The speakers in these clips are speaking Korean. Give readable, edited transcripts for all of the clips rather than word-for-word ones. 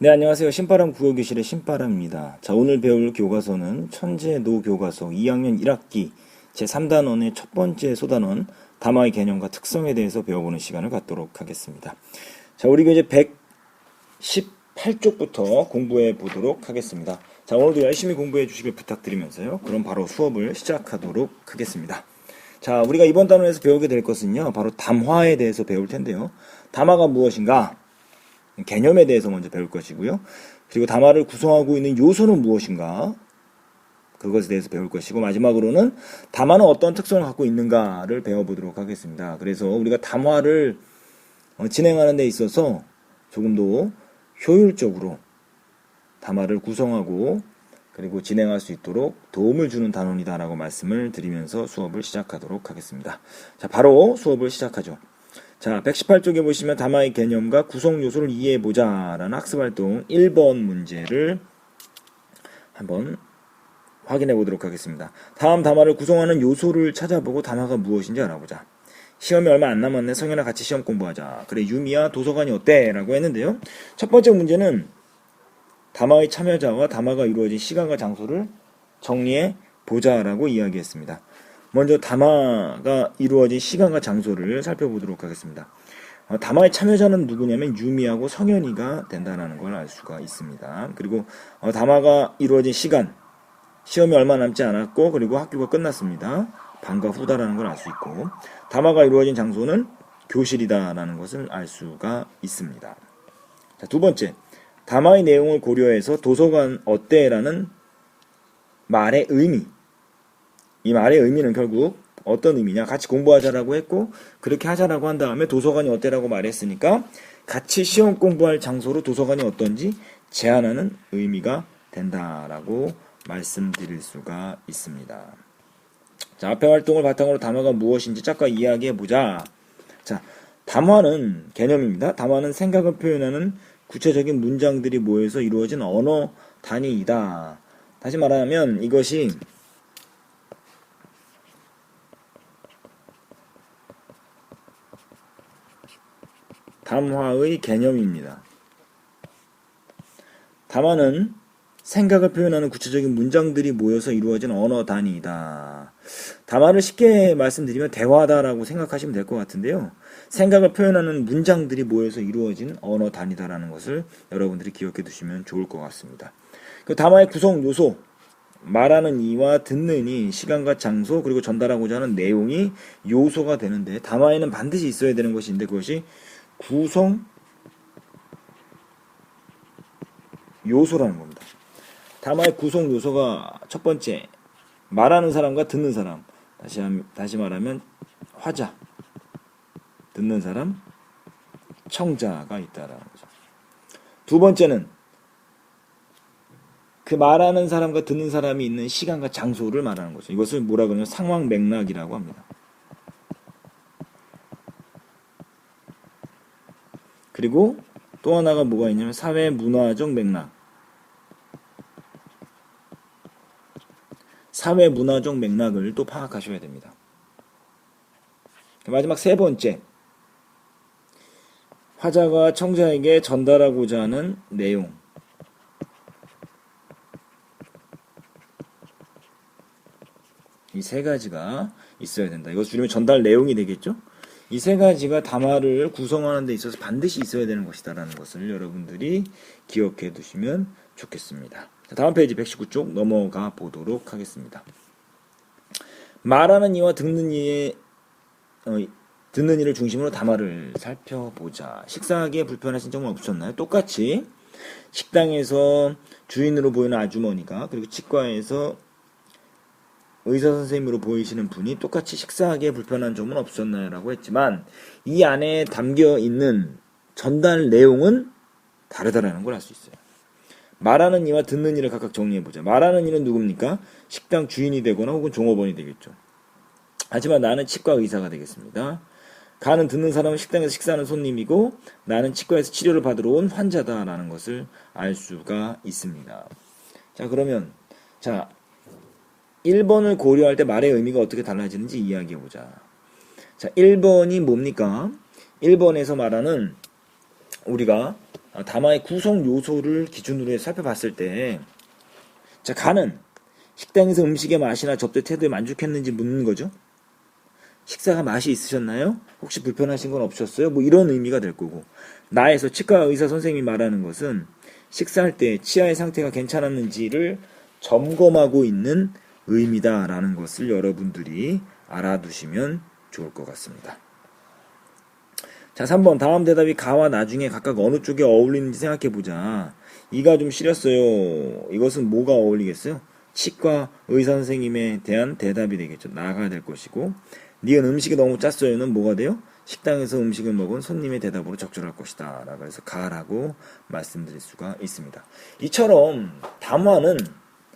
네, 안녕하세요. 신바람 국어교실의 신바람입니다. 자, 오늘 배울 교과서는 천재노 교과서 2학년 1학기 제3단원의 첫 번째 소단원 담화의 개념과 특성에 대해서 배워보는 시간을 갖도록 하겠습니다. 자, 우리 이제 118쪽부터 공부해 보도록 하겠습니다. 자, 오늘도 열심히 공부해 주시길 부탁드리면서요. 그럼 바로 수업을 시작하도록 하겠습니다. 자, 우리가 이번 단원에서 배우게 될 것은요, 바로 담화에 대해서 배울 텐데요. 담화가 무엇인가? 개념에 대해서 먼저 배울 것이고요. 그리고 담화를 구성하고 있는 요소는 무엇인가? 그것에 대해서 배울 것이고, 마지막으로는 담화는 어떤 특성을 갖고 있는가를 배워보도록 하겠습니다. 그래서 우리가 담화를 진행하는 데 있어서 조금 더 효율적으로 담화를 구성하고 그리고 진행할 수 있도록 도움을 주는 단원이다라고 말씀을 드리면서 수업을 시작하도록 하겠습니다. 자, 바로 수업을 시작하죠. 자, 118쪽에 보시면 담화의 개념과 구성 요소를 이해해보자 라는 학습활동 1번 문제를 한번 확인해 보도록 하겠습니다. 다음 담화를 구성하는 요소를 찾아보고 담화가 무엇인지 알아보자. 시험이 얼마 안 남았네. 성현아 같이 시험 공부하자. 그래, 유미야 도서관이 어때? 라고 했는데요. 첫 번째 문제는 담화의 참여자와 담화가 이루어진 시간과 장소를 정리해 보자 라고 이야기했습니다. 먼저 담화가 이루어진 시간과 장소를 살펴보도록 하겠습니다. 담화의 참여자는 누구냐면 유미하고 성현이가 된다는 걸 알 수가 있습니다. 그리고 담화가 이루어진 시간, 시험이 얼마 남지 않았고 그리고 학교가 끝났습니다. 방과 후다라는 걸 알 수 있고, 담화가 이루어진 장소는 교실이다라는 것을 알 수가 있습니다. 자, 두 번째, 담화의 내용을 고려해서 도서관 어때라는 말의 의미, 이 말의 의미는 결국 어떤 의미냐, 같이 공부하자라고 했고 그렇게 하자라고 한 다음에 도서관이 어때라고 말했으니까 같이 시험 공부할 장소로 도서관이 어떤지 제안하는 의미가 된다라고 말씀드릴 수가 있습니다. 자, 앞의 활동을 바탕으로 담화가 무엇인지 짝과 이야기해보자. 자, 담화는 개념입니다. 담화는 생각을 표현하는 구체적인 문장들이 모여서 이루어진 언어 단위이다. 다시 말하면 이것이 담화의 개념입니다. 담화는 생각을 표현하는 구체적인 문장들이 모여서 이루어진 언어 단위이다. 담화를 쉽게 말씀드리면 대화다라고 생각하시면 될 것 같은데요. 생각을 표현하는 문장들이 모여서 이루어진 언어 단위다라는 것을 여러분들이 기억해 두시면 좋을 것 같습니다. 그 담화의 구성 요소, 말하는 이와 듣는 이, 시간과 장소, 그리고 전달하고자 하는 내용이 요소가 되는데, 담화에는 반드시 있어야 되는 것이 있는데 그것이 구성 요소라는 겁니다. 담화의 구성 요소가 첫 번째, 말하는 사람과 듣는 사람. 다시 말하면 화자, 듣는 사람, 청자가 있다라는 거죠. 두 번째는 그 말하는 사람과 듣는 사람이 있는 시간과 장소를 말하는 거죠. 이것을 뭐라 그러냐면 상황 맥락이라고 합니다. 그리고 또 하나가 뭐가 있냐면 사회 문화적 맥락. 사회 문화적 맥락을 또 파악하셔야 됩니다. 마지막 세 번째, 화자가 청자에게 전달하고자 하는 내용. 이 세 가지가 있어야 된다. 이것 줄이면 전달 내용이 되겠죠? 이 세 가지가 담화를 구성하는 데 있어서 반드시 있어야 되는 것이다라는 것을 여러분들이 기억해 두시면 좋겠습니다. 자, 다음 페이지 119쪽 넘어가 보도록 하겠습니다. 말하는 이와 듣는 이를 중심으로 담화를 살펴보자. 식사하기에 불편하신 점은 없으셨나요? 똑같이 식당에서 주인으로 보이는 아주머니가, 그리고 치과에서 의사 선생님으로 보이시는 분이 똑같이 식사하기에 불편한 점은 없었나요? 라고 했지만 이 안에 담겨 있는 전달 내용은 다르다라는 걸 알 수 있어요. 말하는 이와 듣는 이를 각각 정리해보자. 말하는 이는 누굽니까? 식당 주인이 되거나 혹은 종업원이 되겠죠. 하지만 나는 치과 의사가 되겠습니다. 가는 듣는 사람은 식당에서 식사하는 손님이고 나는 치과에서 치료를 받으러 온 환자다라는 것을 알 수가 있습니다. 자, 그러면 1번을 고려할 때 말의 의미가 어떻게 달라지는지 이야기해보자. 자, 1번이 뭡니까? 1번에서 말하는 우리가 담화의 구성 요소를 기준으로 해서 살펴봤을 때, 자, 간은 식당에서 음식의 맛이나 접대 태도에 만족했는지 묻는 거죠. 식사가 맛이 있으셨나요? 혹시 불편하신 건 없으셨어요? 뭐 이런 의미가 될 거고, 나에서 치과 의사 선생님이 말하는 것은 식사할 때 치아의 상태가 괜찮았는지를 점검하고 있는 의미다라는 것을 여러분들이 알아두시면 좋을 것 같습니다. 자, 3번 다음 대답이 가와 나 중에 각각 어느 쪽에 어울리는지 생각해보자. 이가 좀 시렸어요. 이것은 뭐가 어울리겠어요? 치과 의사 선생님에 대한 대답이 되겠죠. 나가 될 것이고, 니은 음식이 너무 짰어요는 뭐가 돼요? 식당에서 음식을 먹은 손님의 대답으로 적절할 것이다 라고 해서 가라고 말씀드릴 수가 있습니다. 이처럼 담화는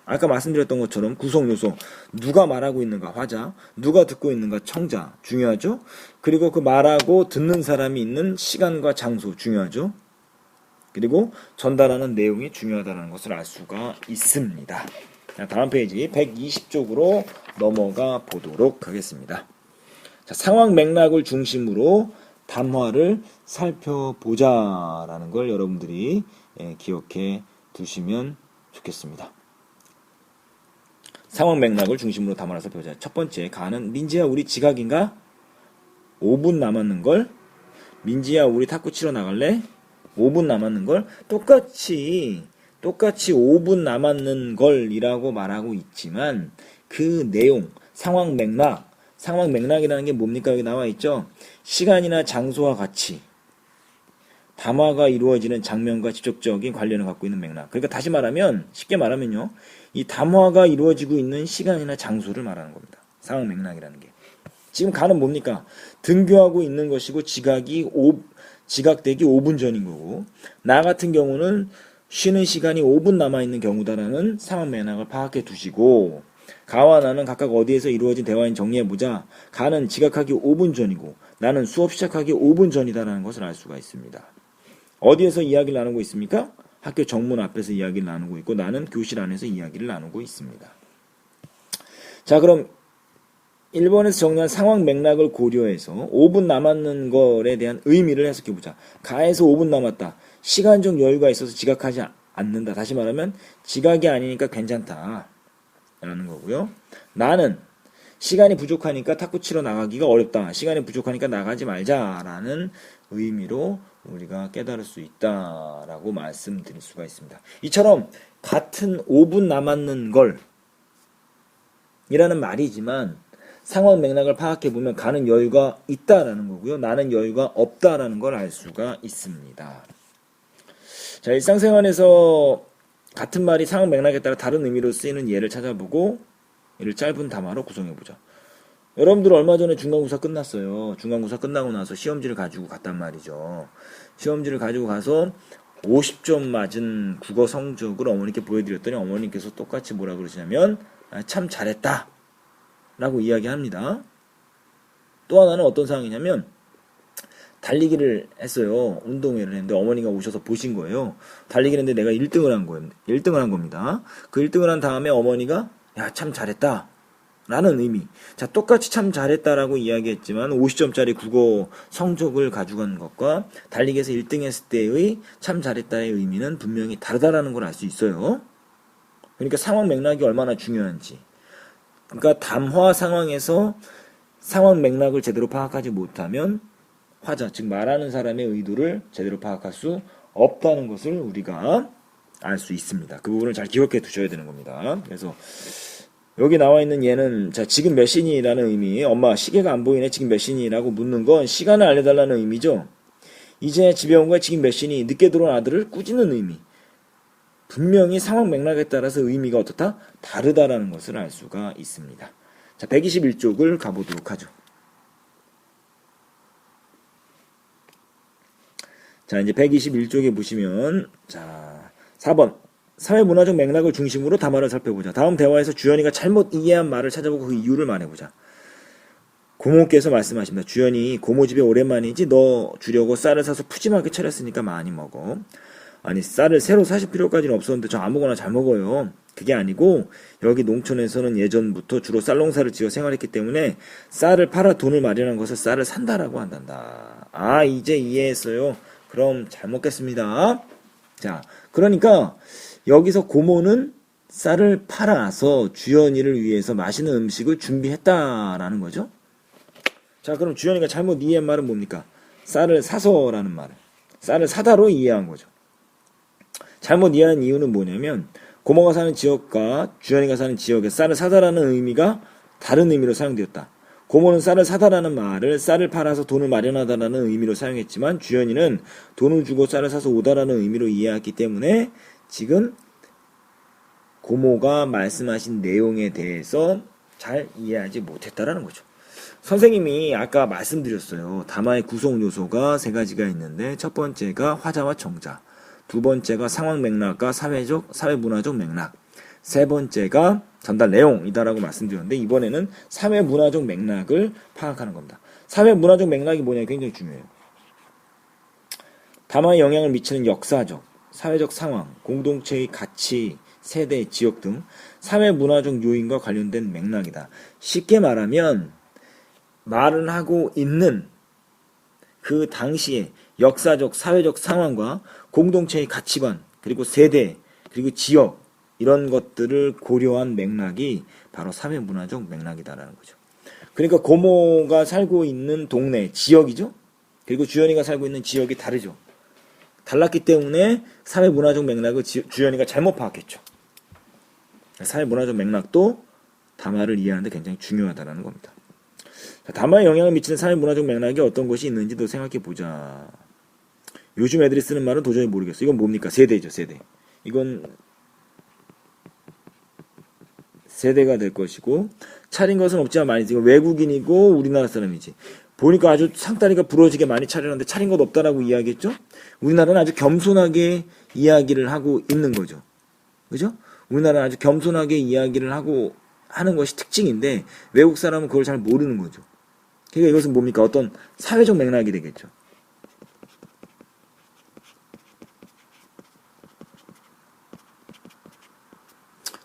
아까 말씀드렸던 것처럼 구성요소, 누가 말하고 있는가 화자, 누가 듣고 있는가 청자 중요하죠. 그리고 그 말하고 듣는 사람이 있는 시간과 장소 중요하죠. 그리고 전달하는 내용이 중요하다는 것을 알 수가 있습니다. 자, 다음 페이지 120쪽으로 넘어가 보도록 하겠습니다. 자, 상황 맥락을 중심으로 담화를 살펴보자 라는 걸 여러분들이 기억해 두시면 좋겠습니다. 상황 맥락을 중심으로 담화를 살펴보자. 첫 번째, 가는 민지야 우리 지각인가? 5분 남았는걸? 민지야 우리 탁구 치러 나갈래? 5분 남았는걸? 똑같이 5분 남았는걸 이라고 말하고 있지만 그 내용, 상황 맥락이라는 게 뭡니까? 여기 나와 있죠? 시간이나 장소와 같이 담화가 이루어지는 장면과 직접적인 관련을 갖고 있는 맥락. 그러니까 다시 말하면, 쉽게 말하면요, 이 담화가 이루어지고 있는 시간이나 장소를 말하는 겁니다. 상황 맥락이라는 게. 지금 가는 뭡니까? 등교하고 있는 것이고 지각되기 5분 전인 거고, 나 같은 경우는 쉬는 시간이 5분 남아있는 경우다라는 상황 맥락을 파악해 두시고, 가와 나는 각각 어디에서 이루어진 대화인 정리해보자. 가는 지각하기 5분 전이고 나는 수업 시작하기 5분 전이다라는 것을 알 수가 있습니다. 어디에서 이야기를 나누고 있습니까? 학교 정문 앞에서 이야기를 나누고 있고 나는 교실 안에서 이야기를 나누고 있습니다. 자, 그럼 1번에서 정리한 상황 맥락을 고려해서 5분 남았는 것에 대한 의미를 해석해보자. 가에서 5분 남았다. 시간적 여유가 있어서 지각하지 않는다. 다시 말하면 지각이 아니니까 괜찮다 라는 거고요. 나는 시간이 부족하니까 탁구 치러 나가기가 어렵다. 시간이 부족하니까 나가지 말자라는 의미로 우리가 깨달을 수 있다라고 말씀드릴 수가 있습니다. 이처럼 같은 5분 남았는 걸 이라는 말이지만 상황 맥락을 파악해보면 가는 여유가 있다라는 거고요. 나는 여유가 없다라는 걸 알 수가 있습니다. 자, 일상생활에서 같은 말이 상황 맥락에 따라 다른 의미로 쓰이는 예를 찾아보고 이를 짧은 담화로 구성해보자. 여러분들 얼마 전에 중간고사 끝났어요. 중간고사 끝나고 나서 시험지를 가지고 갔단 말이죠. 시험지를 가지고 가서 50점 맞은 국어 성적을 어머니께 보여드렸더니 어머니께서 똑같이 뭐라 그러시냐면 참 잘했다 라고 이야기합니다. 또 하나는 어떤 상황이냐면 달리기를 했어요. 운동회를 했는데 어머니가 오셔서 보신 거예요. 달리기를 했는데 내가 1등을 한 거예요. 1등을 한 겁니다. 그 1등을 한 다음에 어머니가 야, 참 잘했다 라는 의미. 자, 똑같이 참 잘했다라고 이야기했지만 50점짜리 국어 성적을 가져간 것과 달리기에서 1등 했을 때의 참 잘했다의 의미는 분명히 다르다라는 걸 알 수 있어요. 그러니까 상황 맥락이 얼마나 중요한지. 그러니까 담화 상황에서 상황 맥락을 제대로 파악하지 못하면 화자, 즉 말하는 사람의 의도를 제대로 파악할 수 없다는 것을 우리가 알 수 있습니다. 그 부분을 잘 기억해 두셔야 되는 겁니다. 그래서 여기 나와 있는 얘는 자, 지금 몇 시니라는 의미, 엄마 시계가 안 보이네 지금 몇 시니라고 묻는 건 시간을 알려달라는 의미죠. 이제 집에 온 거야 지금 몇 시니, 늦게 들어온 아들을 꾸짖는 의미. 분명히 상황 맥락에 따라서 의미가 어떻다? 다르다라는 것을 알 수가 있습니다. 자, 121쪽을 가보도록 하죠. 자, 이제 121쪽에 보시면, 자, 4번. 사회문화적 맥락을 중심으로 담화를 살펴보자. 다음 대화에서 주연이가 잘못 이해한 말을 찾아보고 그 이유를 말해보자. 고모께서 말씀하십니다. 주연이 고모 집에 오랜만이지 너 주려고 쌀을 사서 푸짐하게 차렸으니까 많이 먹어. 아니, 쌀을 새로 사실 필요까지는 없었는데 저 아무거나 잘 먹어요. 그게 아니고 여기 농촌에서는 예전부터 주로 쌀농사를 지어 생활했기 때문에 쌀을 팔아 돈을 마련한 것을 쌀을 산다라고 한단다. 아, 이제 이해했어요. 그럼 잘 먹겠습니다. 자, 그러니까 여기서 고모는 쌀을 팔아서 주연이를 위해서 맛있는 음식을 준비했다라는 거죠. 자, 그럼 주연이가 잘못 이해한 말은 뭡니까? 쌀을 사서라는 말을. 쌀을 사다로 이해한 거죠. 잘못 이해한 이유는 뭐냐면 고모가 사는 지역과 주연이가 사는 지역에 쌀을 사다라는 의미가 다른 의미로 사용되었다. 고모는 쌀을 사다라는 말을 쌀을 팔아서 돈을 마련하다라는 의미로 사용했지만 주연이는 돈을 주고 쌀을 사서 오다라는 의미로 이해했기 때문에 지금 고모가 말씀하신 내용에 대해서 잘 이해하지 못했다라는 거죠. 선생님이 아까 말씀드렸어요. 담화의 구성 요소가 세 가지가 있는데 첫 번째가 화자와 정자, 두 번째가 상황 맥락과 사회문화적 맥락, 세 번째가 전달 내용이다라고 말씀드렸는데 이번에는 사회문화적 맥락을 파악하는 겁니다. 사회문화적 맥락이 뭐냐 굉장히 중요해요. 담화에 영향을 미치는 역사적, 사회적 상황, 공동체의 가치, 세대, 지역 등 사회문화적 요인과 관련된 맥락이다. 쉽게 말하면 말을 하고 있는 그 당시의 역사적, 사회적 상황과 공동체의 가치관, 그리고 세대, 그리고 지역 이런 것들을 고려한 맥락이 바로 사회문화적 맥락이다라는 거죠. 그러니까 고모가 살고 있는 동네, 지역이죠. 그리고 주연이가 살고 있는 지역이 다르죠. 달랐기 때문에 사회문화적 맥락을 주연이가 잘못 파악했죠. 사회문화적 맥락도 담화를 이해하는 데 굉장히 중요하다는 겁니다. 담화에 영향을 미치는 사회문화적 맥락이 어떤 것이 있는지도 생각해보자. 요즘 애들이 쓰는 말은 도저히 모르겠어. 이건 뭡니까? 세대죠, 세대. 이건 세대가 될 것이고 차린 것은 없지만 많이 이거 외국인이고 우리나라 사람이지. 보니까 아주 상다리가 부러지게 많이 차리는데 차린 것 없다라고 이야기했죠. 우리나라는 아주 겸손하게 이야기를 하고 있는 거죠. 그죠? 우리나라는 아주 겸손하게 이야기를 하고 하는 것이 특징인데 외국 사람은 그걸 잘 모르는 거죠. 그러니까 이것은 뭡니까? 어떤 사회적 맥락이 되겠죠.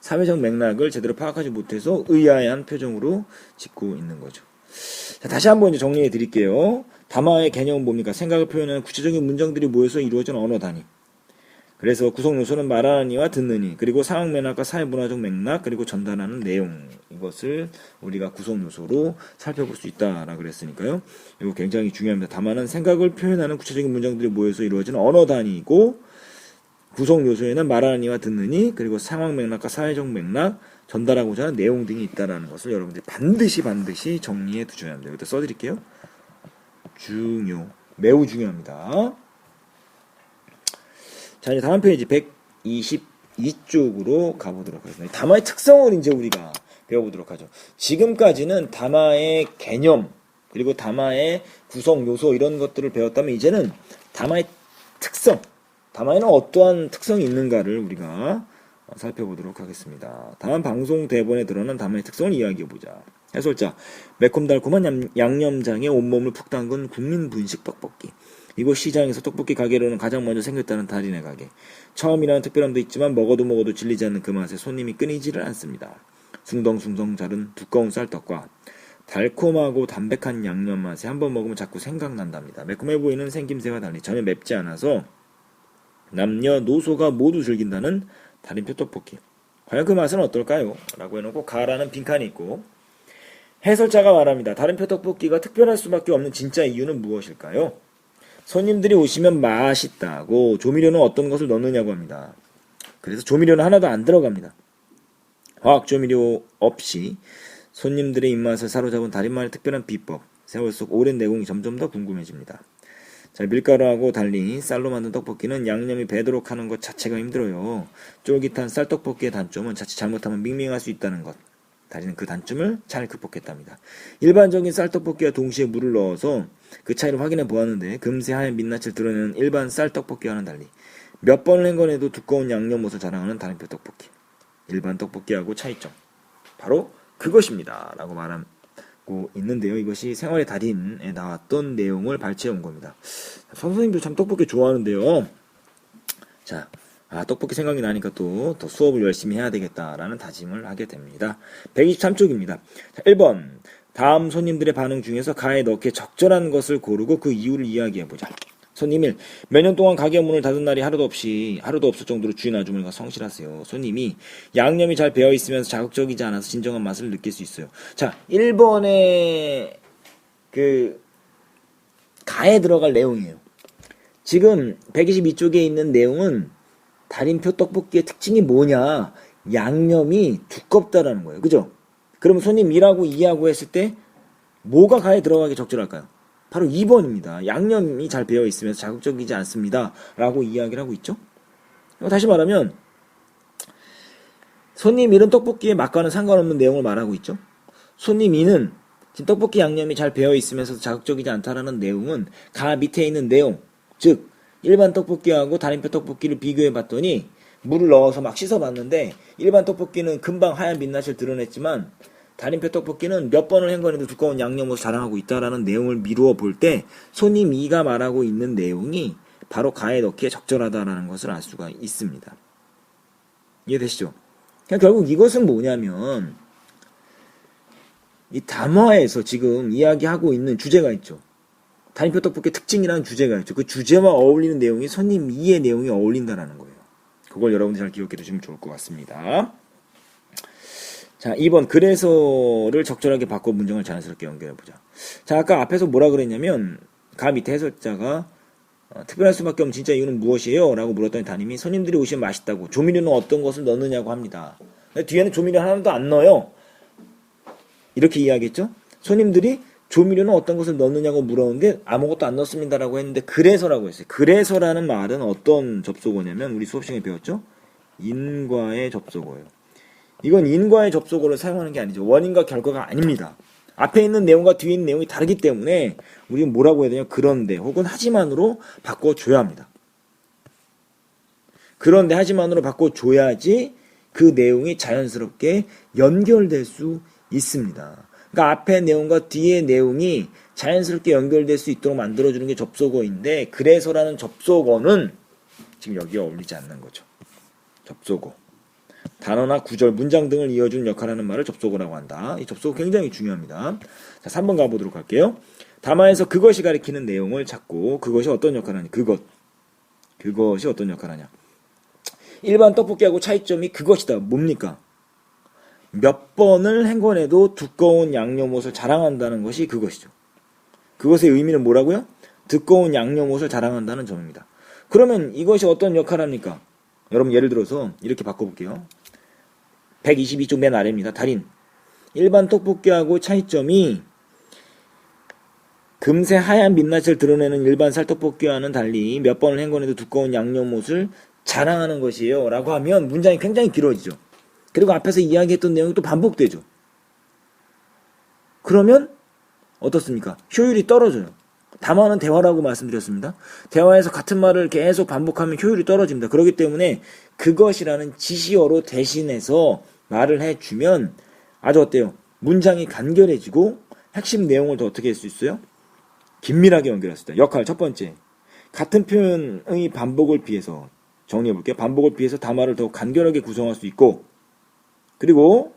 사회적 맥락을 제대로 파악하지 못해서 의아해한 표정으로 짓고 있는 거죠. 자, 다시 한번 이제 정리해 드릴게요. 담화의 개념은 뭡니까? 생각을 표현하는 구체적인 문장들이 모여서 이루어진 언어 단위. 그래서 구성 요소는 말하는 이와 듣는 이, 그리고 상황 맥락과 사회문화적 맥락, 그리고 전달하는 내용. 이것을 우리가 구성 요소로 살펴볼 수 있다라 그랬으니까요. 이거 굉장히 중요합니다. 담화는 생각을 표현하는 구체적인 문장들이 모여서 이루어진 언어 단위이고 구성 요소에는 말하는 이와 듣는 이, 그리고 상황 맥락과 사회적 맥락, 전달하고자 하는 내용 등이 있다라는 것을 여러분들이 반드시 정리해 두셔야 합니다. 여기다 써드릴게요. 매우 중요합니다. 자, 이제 다음 페이지 122쪽으로 가보도록 하겠습니다. 담화의 특성을 이제 우리가 배워보도록 하죠. 지금까지는 담화의 개념, 그리고 담화의 구성 요소 이런 것들을 배웠다면 이제는 담화의 특성, 담화에는 어떠한 특성이 있는가를 우리가 살펴보도록 하겠습니다. 다음 방송 대본에 드러난 담화의 특성을 이야기해보자. 해설자, 매콤달콤한 양념장에 온몸을 푹 담근 국민 분식 떡볶이. 이곳 시장에서 떡볶이 가게로는 가장 먼저 생겼다는 달인의 가게. 처음이라는 특별함도 있지만 먹어도 질리지 않는 그 맛에 손님이 끊이지를 않습니다. 숭덩숭덩 자른 두꺼운 쌀떡과 달콤하고 담백한 양념 맛에 한번 먹으면 자꾸 생각난답니다. 매콤해 보이는 생김새와 달리 전혀 맵지 않아서 남녀노소가 모두 즐긴다는 달인표 떡볶이. 과연 그 맛은 어떨까요? 라고 해놓고 가라는 빈칸이 있고 해설자가 말합니다. 달인표 떡볶이가 특별할 수밖에 없는 진짜 이유는 무엇일까요? 손님들이 오시면 맛있다고 조미료는 어떤 것을 넣느냐고 합니다. 그래서 조미료는 하나도 안 들어갑니다. 화학 조미료 없이 손님들의 입맛을 사로잡은 달인만의 특별한 비법. 세월 속 오랜 내공이 점점 더 궁금해집니다. 자, 밀가루하고 달리 쌀로 만든 떡볶이는 양념이 배도록 하는 것 자체가 힘들어요. 쫄깃한 쌀떡볶이의 단점은 자칫 잘못하면 밍밍할 수 있다는 것. 달인은 그 단점을 잘 극복했답니다. 일반적인 쌀떡볶이와 동시에 물을 넣어서 그 차이를 확인해 보았는데 금세 하얀 민낯을 드러내는 일반 쌀떡볶이와는 달리 몇 번을 헹궈내도 두꺼운 양념옷을 자랑하는 달인표 떡볶이. 일반 떡볶이하고 차이점. 바로 그것입니다. 라고 말하고 있는데요. 이것이 생활의 달인에 나왔던 내용을 발췌해 온 겁니다. 선생님도 참 떡볶이 좋아하는데요. 자, 떡볶이 생각이 나니까 또 더 수업을 열심히 해야 되겠다라는 다짐을 하게 됩니다. 123쪽입니다. 1번. 다음 손님들의 반응 중에서 가에 넣기에 적절한 것을 고르고 그 이유를 이야기해보자. 손님 1. 몇 년 동안 가게 문을 닫은 날이 하루도 없을 정도로 주인 아주머니가 성실하세요. 손님 2. 양념이 잘 배어 있으면서 자극적이지 않아서 진정한 맛을 느낄 수 있어요. 자, 1번의 가에 들어갈 내용이에요. 지금 122쪽에 있는 내용은 달인표 떡볶이의 특징이 뭐냐? 양념이 두껍다라는 거예요. 그죠? 그러면 손님 1하고 2하고 했을 때 뭐가 가에 들어가기 적절할까요? 바로 2번입니다. 양념이 잘 배어 있으면서 자극적이지 않습니다. 라고 이야기를 하고 있죠. 다시 말하면 손님 1은 떡볶이의 맛과는 상관없는 내용을 말하고 있죠. 손님 2는 지금 떡볶이 양념이 잘 배어 있으면서 자극적이지 않다라는 내용은 가 밑에 있는 내용, 즉 일반 떡볶이하고 달인표 떡볶이를 비교해 봤더니 물을 넣어서 막 씻어봤는데 일반 떡볶이는 금방 하얀 민낯을 드러냈지만 달인표 떡볶이는 몇 번을 헹궈내도 두꺼운 양념으로 자랑하고 있다라는 내용을 미루어 볼 때 손님 2가 말하고 있는 내용이 바로 가에 넣기에 적절하다라는 것을 알 수가 있습니다. 이해되시죠? 그냥 결국 이것은 뭐냐면 이 담화에서 지금 이야기하고 있는 주제가 있죠. 달인표 떡볶이의 특징이라는 주제가 있죠. 그 주제와 어울리는 내용이 손님 2의 내용이 어울린다라는 거예요. 그걸 여러분들 잘 기억해 두시면 좋을 것 같습니다. 자, 2번 그래서를 적절하게 바꿔 문장을 자연스럽게 연결해보자. 자, 아까 앞에서 뭐라 그랬냐면 가 밑에 해설자가 특별할 수밖에 없는 진짜 이유는 무엇이에요? 라고 물었더니 담임이 손님들이 오시면 맛있다고 조미료는 어떤 것을 넣느냐고 합니다. 뒤에는 조미료 하나도 안 넣어요. 이렇게 이야기했죠. 손님들이 조미료는 어떤 것을 넣느냐고 물었는데 아무것도 안 넣습니다라고 했는데 그래서라고 했어요. 그래서라는 말은 어떤 접속어냐면 우리 수업 시간에 배웠죠. 인과의 접속어예요. 이건 인과의 접속어를 사용하는 게 아니죠. 원인과 결과가 아닙니다. 앞에 있는 내용과 뒤에 있는 내용이 다르기 때문에 우리는 뭐라고 해야 되냐. 그런데 혹은 하지만으로 바꿔줘야 합니다. 그런데 하지만으로 바꿔줘야지 그 내용이 자연스럽게 연결될 수 있습니다. 그러니까 앞에 내용과 뒤의 내용이 자연스럽게 연결될 수 있도록 만들어주는 게 접속어인데 그래서라는 접속어는 지금 여기에 어울리지 않는 거죠. 접속어. 단어나 구절, 문장 등을 이어주는 역할을 하는 말을 접속어라고 한다. 이 접속어 굉장히 중요합니다. 자, 3번 가보도록 할게요. 담화에서 그것이 가리키는 내용을 찾고 그것이 어떤 역할을 하냐. 그것이 어떤 역할을 하냐. 일반 떡볶이하고 차이점이 그것이다. 뭡니까? 몇 번을 헹궈내도 두꺼운 양념옷을 자랑한다는 것이 그것이죠. 그것의 의미는 뭐라고요? 두꺼운 양념옷을 자랑한다는 점입니다. 그러면 이것이 어떤 역할을 합니까? 여러분 예를 들어서 이렇게 바꿔볼게요. 122쪽 맨 아래입니다. 달인. 일반 떡볶이하고 차이점이 금세 하얀 민낯을 드러내는 일반 쌀떡볶이와는 달리 몇 번을 헹궈내도 두꺼운 양념옷을 자랑하는 것이에요. 라고 하면 문장이 굉장히 길어지죠. 그리고 앞에서 이야기했던 내용이 또 반복되죠. 그러면 어떻습니까? 효율이 떨어져요. 담화는 대화라고 말씀드렸습니다. 대화에서 같은 말을 계속 반복하면 효율이 떨어집니다. 그렇기 때문에 그것이라는 지시어로 대신해서 말을 해주면 아주 어때요? 문장이 간결해지고 핵심 내용을 더 어떻게 할 수 있어요? 긴밀하게 연결할 수 있다. 역할 첫 번째. 같은 표현의 반복을 피해서 정리해볼게요. 반복을 피해서 담화를 더 간결하게 구성할 수 있고 그리고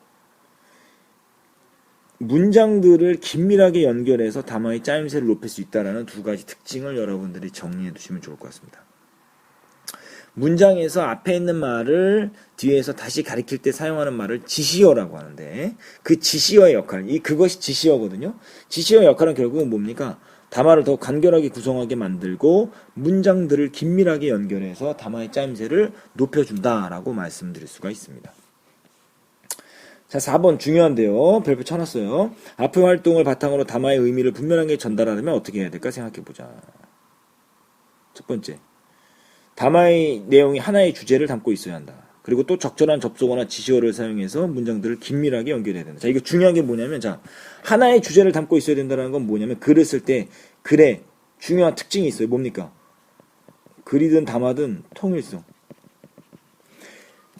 문장들을 긴밀하게 연결해서 담화의 짜임새를 높일 수 있다는 두 가지 특징을 여러분들이 정리해 두시면 좋을 것 같습니다. 문장에서 앞에 있는 말을 뒤에서 다시 가리킬 때 사용하는 말을 지시어라고 하는데 그 지시어의 역할, 그것이 지시어거든요. 지시어의 역할은 결국은 뭡니까? 담화를 더 간결하게 구성하게 만들고 문장들을 긴밀하게 연결해서 담화의 짜임새를 높여준다라고 말씀드릴 수가 있습니다. 자, 4번 중요한데요. 별표 쳐놨어요. 앞의 활동을 바탕으로 담화의 의미를 분명하게 전달하려면 어떻게 해야 될까 생각해보자. 첫 번째, 담화의 내용이 하나의 주제를 담고 있어야 한다. 그리고 또 적절한 접속어나 지시어를 사용해서 문장들을 긴밀하게 연결해야 된다. 자, 이거 중요한 게 뭐냐면, 자, 하나의 주제를 담고 있어야 된다는 건 뭐냐면, 글을 쓸 때 글에 중요한 특징이 있어요. 뭡니까? 글이든 담화든 통일성.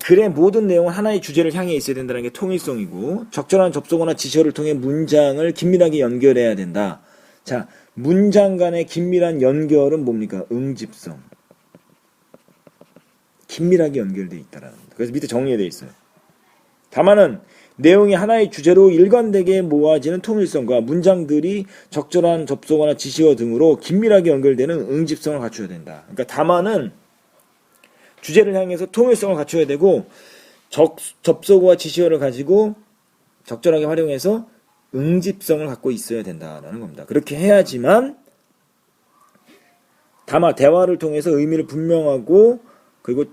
글의 모든 내용은 하나의 주제를 향해 있어야 된다는 게 통일성이고 적절한 접속어나 지시어를 통해 문장을 긴밀하게 연결해야 된다. 자, 문장 간의 긴밀한 연결은 뭡니까? 응집성. 긴밀하게 연결되어 있다라는 겁니다. 그래서 밑에 정리되어 있어요. 담화는 내용이 하나의 주제로 일관되게 모아지는 통일성과 문장들이 적절한 접속어나 지시어 등으로 긴밀하게 연결되는 응집성을 갖춰야 된다. 그러니까 담화는 주제를 향해서 통일성을 갖춰야 되고 접속어와 지시어를 가지고 적절하게 활용해서 응집성을 갖고 있어야 된다라는 겁니다. 그렇게 해야지만 대화를 통해서 의미를 분명하고 그리고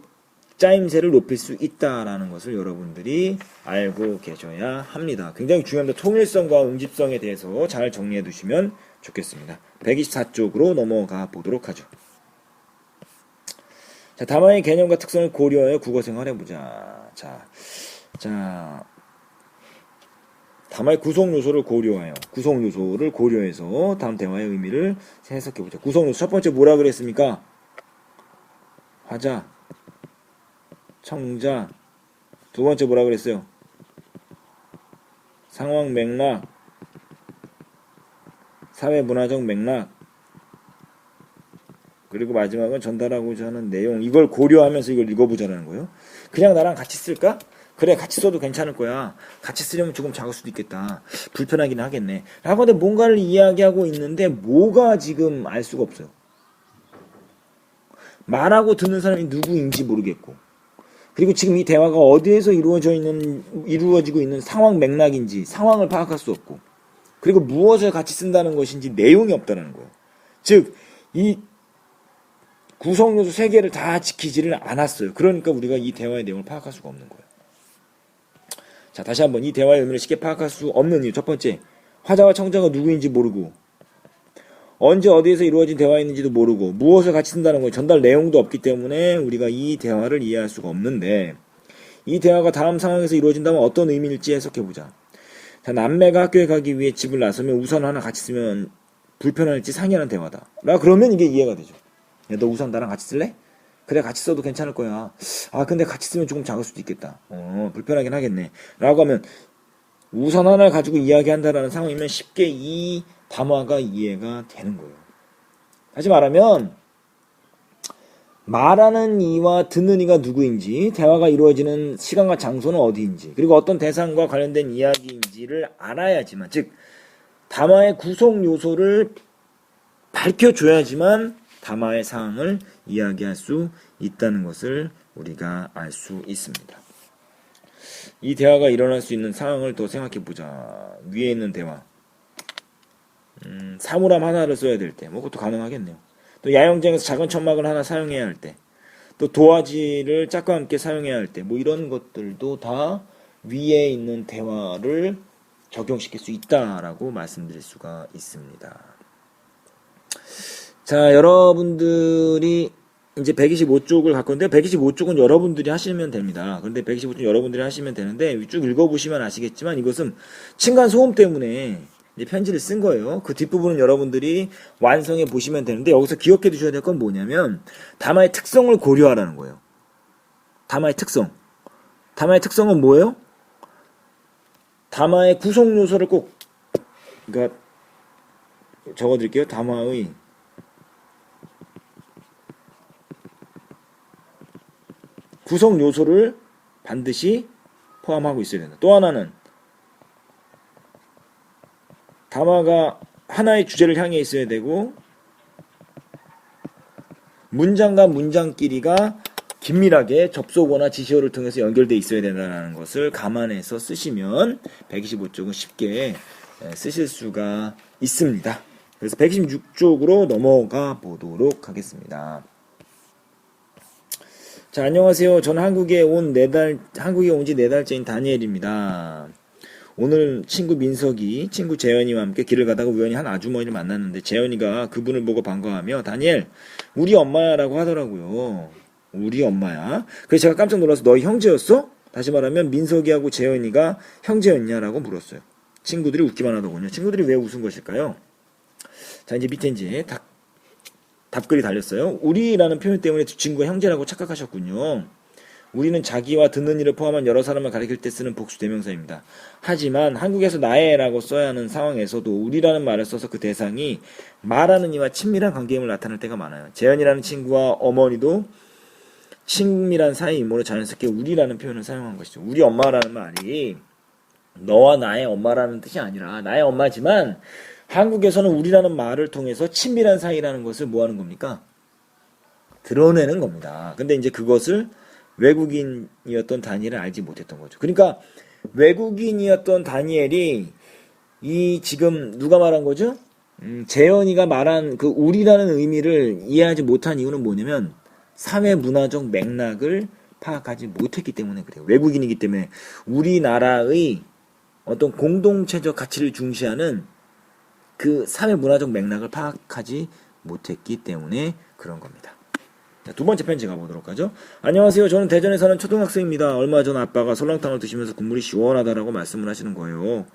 짜임새를 높일 수 있다라는 것을 여러분들이 알고 계셔야 합니다. 굉장히 중요합니다. 통일성과 응집성에 대해서 잘 정리해 두시면 좋겠습니다. 124쪽으로 넘어가 보도록 하죠. 자, 담화의 개념과 특성을 고려하여 국어 생활해보자. 자, 담화의 구성 요소를 고려해서 다음 대화의 의미를 해석해보자. 구성 요소 첫 번째 뭐라 그랬습니까? 화자, 청자. 두 번째 뭐라 그랬어요? 상황 맥락, 사회 문화적 맥락. 그리고 마지막은 전달하고자 하는 내용. 이걸 고려하면서 이걸 읽어보자라는 거예요. 그냥 나랑 같이 쓸까? 그래, 같이 써도 괜찮을 거야. 같이 쓰려면 조금 작을 수도 있겠다. 불편하긴 하겠네. 라고 하는데 뭔가를 이야기하고 있는데 뭐가 지금 알 수가 없어요. 말하고 듣는 사람이 누구인지 모르겠고, 그리고 지금 이 대화가 어디에서 이루어지고 있는 상황 맥락인지 상황을 파악할 수 없고, 그리고 무엇을 같이 쓴다는 것인지 내용이 없다는 거예요. 즉, 이 구성요소 3개를 다 지키지를 않았어요. 그러니까 우리가 이 대화의 내용을 파악할 수가 없는 거예요. 자, 다시 한번 이 대화의 의미를 쉽게 파악할 수 없는 이유. 첫 번째, 화자와 청자가 누구인지 모르고, 언제 어디에서 이루어진 대화였는지도 모르고, 무엇을 같이 쓴다는 거예요. 전달 내용도 없기 때문에 우리가 이 대화를 이해할 수가 없는데, 이 대화가 다음 상황에서 이루어진다면 어떤 의미일지 해석해보자. 자, 남매가 학교에 가기 위해 집을 나서면 우산 하나 같이 쓰면 불편할지 상의하는 대화다. 그러면 이게 이해가 되죠. 야, 너 우산 나랑 같이 쓸래? 그래, 같이 써도 괜찮을 거야. 근데 같이 쓰면 조금 작을 수도 있겠다. 불편하긴 하겠네. 라고 하면 우산 하나를 가지고 이야기한다라는 상황이면 쉽게 이 담화가 이해가 되는 거예요. 다시 말하면 말하는 이와 듣는 이가 누구인지, 대화가 이루어지는 시간과 장소는 어디인지, 그리고 어떤 대상과 관련된 이야기인지를 알아야지만, 즉 담화의 구성 요소를 밝혀줘야지만 담화의 사항을 이야기할 수 있다는 것을 우리가 알 수 있습니다. 이 대화가 일어날 수 있는 상황을 더 생각해보자. 위에 있는 대화. 사물함 하나를 써야 될 때, 그것도 가능하겠네요. 또 야영장에서 작은 천막을 하나 사용해야 할 때, 또 도화지를 짝과 함께 사용해야 할 때, 이런 것들도 다 위에 있는 대화를 적용시킬 수 있다라고 말씀드릴 수가 있습니다. 자, 여러분들이 이제 125쪽을 갖고 있는데, 125쪽은 여러분들이 하시면 됩니다. 그런데 125쪽 여러분들이 하시면 되는데, 쭉 읽어보시면 아시겠지만 이것은 층간소음 때문에 이제 편지를 쓴 거예요. 그 뒷부분은 여러분들이 완성해 보시면 되는데, 여기서 기억해 두셔야 될 건 뭐냐면 담화의 특성을 고려하라는 거예요. 담화의 특성. 담화의 특성은 뭐예요? 담화의 구성 요소를 꼭, 그러니까 적어드릴게요. 담화의 구성 요소를 반드시 포함하고 있어야 된다. 또 하나는 담화가 하나의 주제를 향해 있어야 되고, 문장과 문장끼리가 긴밀하게 접속어나 지시어를 통해서 연결되어 있어야 된다는 것을 감안해서 쓰시면 125쪽은 쉽게 쓰실 수가 있습니다. 그래서 126쪽으로 넘어가 보도록 하겠습니다. 자, 안녕하세요. 저는 한국에 온 지 4달째인 다니엘입니다. 오늘 친구 민석이, 친구 재현이와 함께 길을 가다가 우연히 한 아주머니를 만났는데, 재현이가 그분을 보고 반가워하며 다니엘, 우리 엄마야라고 하더라고요. 우리 엄마야. 그래서 제가 깜짝 놀라서 너희 형제였어? 다시 말하면 민석이하고 재현이가 형제였냐라고 물었어요. 친구들이 웃기만 하더군요. 친구들이 왜 웃은 것일까요? 자, 이제 밑에 이제 답글이 달렸어요. 우리라는 표현 때문에 두 친구가 형제라고 착각하셨군요. 우리는 자기와 듣는 이를 포함한 여러 사람을 가리킬 때 쓰는 복수 대명사입니다. 하지만 한국에서 나의라고 써야 하는 상황에서도 우리라는 말을 써서 그 대상이 말하는 이와 친밀한 관계임을 나타낼 때가 많아요. 재현이라는 친구와 어머니도 친밀한 사이 이모로 자연스럽게 우리라는 표현을 사용한 것이죠. 우리 엄마라는 말이 너와 나의 엄마라는 뜻이 아니라 나의 엄마지만 한국에서는 우리라는 말을 통해서 친밀한 사이라는 것을 뭐 하는 겁니까? 드러내는 겁니다. 근데 이제 그것을 외국인이었던 다니엘은 알지 못했던 거죠. 그러니까 외국인이었던 다니엘이 이 지금 누가 말한 거죠? 재현이가 말한 그 우리라는 의미를 이해하지 못한 이유는 뭐냐면 사회 문화적 맥락을 파악하지 못했기 때문에 그래요. 외국인이기 때문에 우리나라의 어떤 공동체적 가치를 중시하는 그 사회 문화적 맥락을 파악하지 못했기 때문에 그런 겁니다. 자, 두 번째 편지 가보도록 하죠. 안녕하세요. 저는 대전에 사는 초등학생입니다. 얼마 전 아빠가 설렁탕을 드시면서 국물이 시원하다라고 말씀을 하시는 거예요.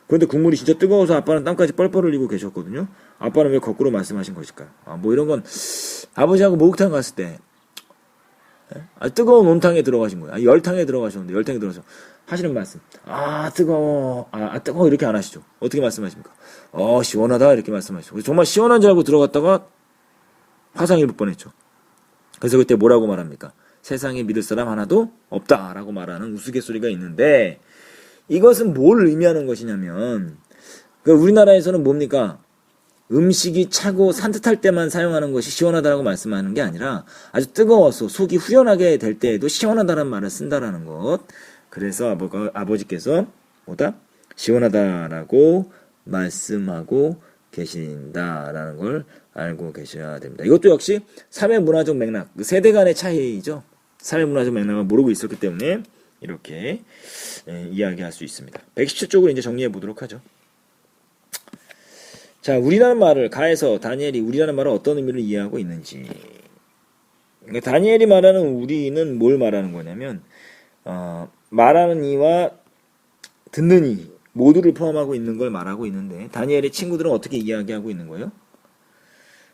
그런데 국물이 진짜 뜨거워서 아빠는 땀까지 뻘뻘 흘리고 계셨거든요. 아빠는 왜 거꾸로 말씀하신 것일까요? 뭐 이런 건 아버지하고 목욕탕 갔을 때 뜨거운 온탕에 들어가신 거예요. 열탕에 들어가셨는데 열탕에 들어가서 하시는 말씀. 뜨거워. 뜨거워 이렇게 안 하시죠. 어떻게 말씀하십니까? 시원하다 이렇게 말씀하시죠. 정말 시원한 줄 알고 들어갔다가 화상 입을 뻔했죠. 그래서 그때 뭐라고 말합니까? 세상에 믿을 사람 하나도 없다라고 말하는 우스갯소리가 있는데 이것은 뭘 의미하는 것이냐면 우리나라에서는 뭡니까? 음식이 차고 산뜻할 때만 사용하는 것이 시원하다라고 말씀하는 게 아니라 아주 뜨거워서 속이 후련하게 될 때에도 시원하다는 말을 쓴다라는 것. 그래서 아버지께서 뭐다? 시원하다라고 말씀하고 계신다라는 걸 알고 계셔야 됩니다. 이것도 역시 사회문화적 맥락, 세대 간의 차이죠. 사회문화적 맥락을 모르고 있었기 때문에 이렇게 이야기할 수 있습니다. 117쪽을 이제 정리해 보도록 하죠. 자, 우리라는 말을 가에서 다니엘이 우리라는 말을 어떤 의미를 이해하고 있는지. 그러니까 다니엘이 말하는 우리는 뭘 말하는 거냐면 말하는 이와 듣는 이 모두를 포함하고 있는 걸 말하고 있는데 다니엘의 친구들은 어떻게 이야기하고 있는 거예요?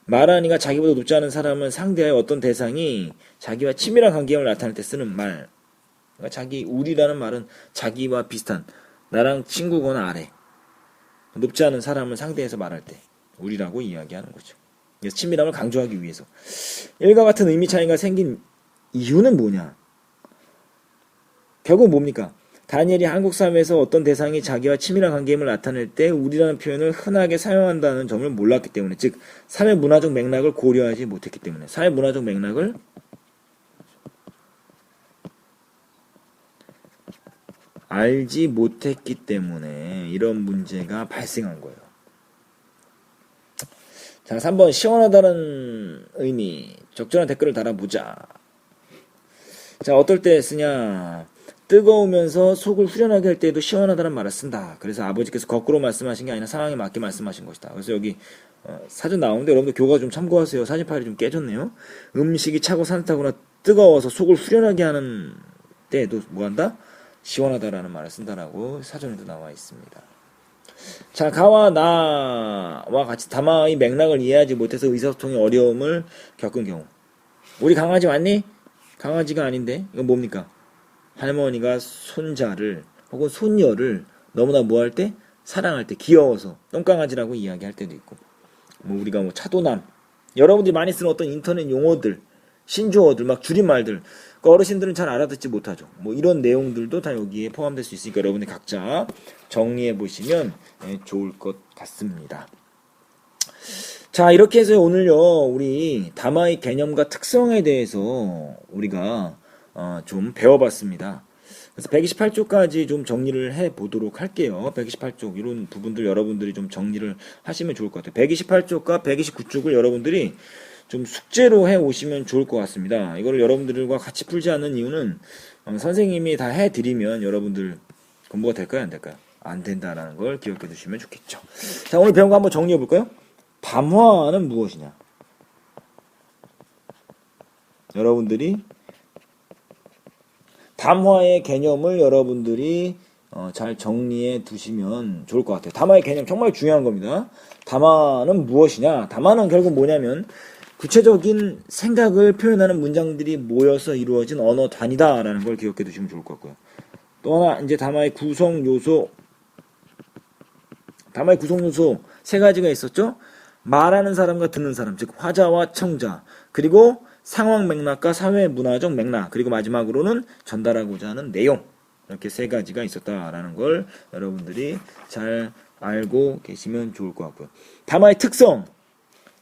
말하는 이가 자기보다 높지 않은 사람을 상대하여 어떤 대상이 자기와 친밀한 관계를 나타낼 때 쓰는 말. 그러니까 우리라는 말은 자기와 비슷한 나랑 친구거나 아래 높지 않은 사람을 상대해서 말할 때 우리라고 이야기하는 거죠. 그래서 친밀함을 강조하기 위해서. 일과 같은 의미 차이가 생긴 이유는 뭐냐? 결국 뭡니까? 다니엘이 한국 사회에서 어떤 대상이 자기와 친밀한 관계임을 나타낼 때 우리라는 표현을 흔하게 사용한다는 점을 몰랐기 때문에, 즉 사회 문화적 맥락을 고려하지 못했기 때문에, 사회 문화적 맥락을 알지 못했기 때문에 이런 문제가 발생한 거예요. 자, 3번 시원하다는 의미 적절한 댓글을 달아보자. 자, 어떨 때 쓰냐? 뜨거우면서 속을 후련하게 할 때에도 시원하다는 말을 쓴다. 그래서 아버지께서 거꾸로 말씀하신 게 아니라 상황에 맞게 말씀하신 것이다. 그래서 여기 사전 나오는데 여러분들 교과 좀 참고하세요. 사진 파일이 좀 깨졌네요. 음식이 차고 산뜻하거나 뜨거워서 속을 후련하게 하는 때에도 뭐한다? 시원하다라는 말을 쓴다라고 사전에도 나와 있습니다. 자, 가와 나와 같이 다마의 맥락을 이해하지 못해서 의사소통의 어려움을 겪은 경우. 우리 강아지 왔니? 강아지가 아닌데 이건 뭡니까? 할머니가 손자를 혹은 손녀를 너무나 뭐할 때? 사랑할 때, 귀여워서 똥강아지라고 이야기할 때도 있고, 우리가 차도남, 여러분들이 많이 쓰는 어떤 인터넷 용어들, 신조어들, 막 줄임말들, 어르신들은 잘 알아듣지 못하죠. 이런 내용들도 다 여기에 포함될 수 있으니까 여러분이 각자 정리해 보시면 좋을 것 같습니다. 자, 이렇게 해서 오늘요 우리 담화의 개념과 특성에 대해서 우리가 좀 배워봤습니다. 그래서 128쪽까지 좀 정리를 해보도록 할게요. 128쪽 이런 부분들 여러분들이 좀 정리를 하시면 좋을 것 같아요. 128쪽과 129쪽을 여러분들이 좀 숙제로 해오시면 좋을 것 같습니다. 이거를 여러분들과 같이 풀지 않는 이유는 선생님이 다 해드리면 여러분들 공부가 될까요? 안 될까요? 안 된다라는 걸 기억해 두시면 좋겠죠. 자, 오늘 배운 거 한번 정리해 볼까요? 담화는 무엇이냐? 여러분들이 담화의 개념을 여러분들이 잘 정리해 두시면 좋을 것 같아요. 담화의 개념 정말 중요한 겁니다. 담화는 무엇이냐? 담화는 결국 뭐냐면 구체적인 생각을 표현하는 문장들이 모여서 이루어진 언어 단위다라는 걸 기억해 두시면 좋을 것 같고요. 또 하나 이제 담화의 구성 요소 세 가지가 있었죠. 말하는 사람과 듣는 사람, 즉 화자와 청자, 그리고 상황 맥락과 사회 문화적 맥락, 그리고 마지막으로는 전달하고자 하는 내용. 이렇게 세 가지가 있었다라는 걸 여러분들이 잘 알고 계시면 좋을 것 같고요. 담화의 특성.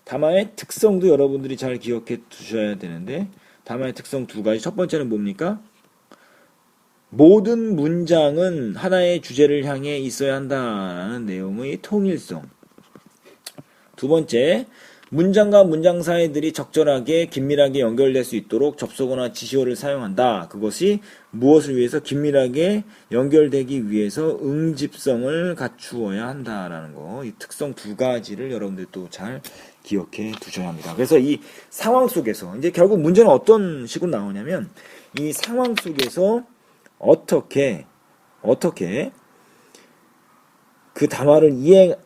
담화의 특성도 여러분들이 잘 기억해 두셔야 되는데, 담화의 특성 두 가지. 첫 번째는 뭡니까? 모든 문장은 하나의 주제를 향해 있어야 한다라는 내용의 통일성. 두 번째, 문장과 문장 사이들이 적절하게 긴밀하게 연결될 수 있도록 접속어나 지시어를 사용한다. 그것이 무엇을 위해서? 긴밀하게 연결되기 위해서 응집성을 갖추어야 한다라는 거. 이 특성 두 가지를 여러분들 또 잘 기억해 두셔야 합니다. 그래서 이 상황 속에서 이제 결국 문제는 어떤 식으로 나오냐면, 이 상황 속에서 어떻게 그 담화를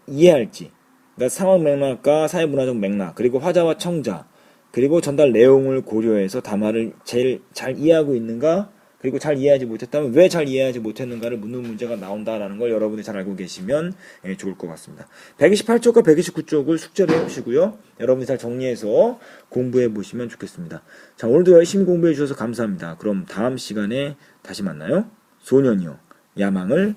이해할지, 그러니까 상황 맥락과 사회문화적 맥락, 그리고 화자와 청자, 그리고 전달 내용을 고려해서 담화를 제일 잘 이해하고 있는가, 그리고 잘 이해하지 못했다면 왜 잘 이해하지 못했는가를 묻는 문제가 나온다라는 걸 여러분들이 잘 알고 계시면 좋을 것 같습니다. 128쪽과 129쪽을 숙제로 해보시고요. 여러분들이 잘 정리해서 공부해 보시면 좋겠습니다. 자, 오늘도 열심히 공부해 주셔서 감사합니다. 그럼 다음 시간에 다시 만나요. 소년이요, 야망을